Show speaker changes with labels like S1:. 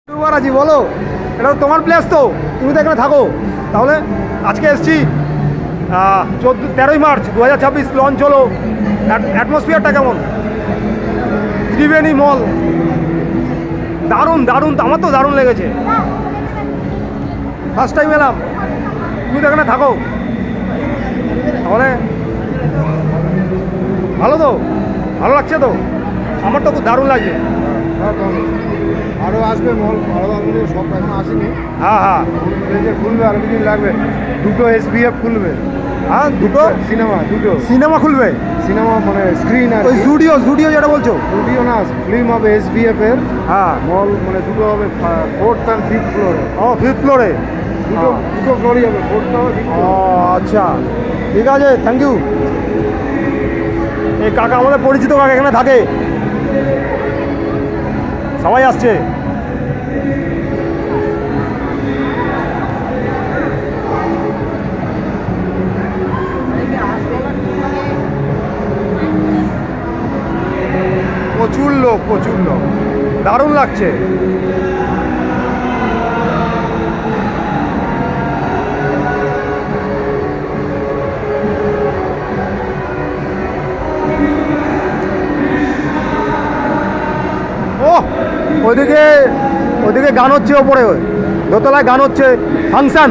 S1: রাজি বলো, এটা তো তোমার প্লেস, তো তুমি তো এখানে থাকো। তাহলে আজকে এসছি 13ই মার্চ 2026 লঞ্চ হলো। অ্যাটমসফিয়ারটা কেমন? ত্রিবেণী মল দারুণ দারুণ, আমার তো দারুণ লেগেছে। ফার্স্ট টাইম এলাম, তুমি তো এখানে থাকো। তাহলে ভালো তো, ভালো লাগছে তো? আমার তো খুব দারুণ লাগছে।
S2: আরও আসবে মল, আরও আসবে, সব এখন আসেনি।
S1: হ্যাঁ হ্যাঁ
S2: যে খুলবে আর কিছুদিন লাগবে, দুটো SBF খুলবে।
S1: হ্যাঁ, দুটো
S2: দুটো
S1: সিনেমা খুলবে।
S2: সিনেমা মানে স্ক্রিন আর
S1: ওই জুডিও যেটা বলছো?
S2: স্টুডিও না, ফিল্ম হবে SBF এর।
S1: হ্যাঁ,
S2: মল মানে দুটো হবে, 4th আর 5th ফ্লোরে।
S1: ও 5th ফ্লোরে।
S2: দুটো ফ্লোরই হবে, 4th হবে 5th
S1: ও আচ্ছা, ঠিক আছে, থ্যাংক ইউ। এই কাকা আমাদের পরিচিত কাকা, এখানে থাকে, সবাই আসছে। প্রচুর লোক, দারুণ লাগছে। ও ওইদিকে গান হচ্ছে, ওপরে দোতলায় গান হচ্ছে, ফাংশন।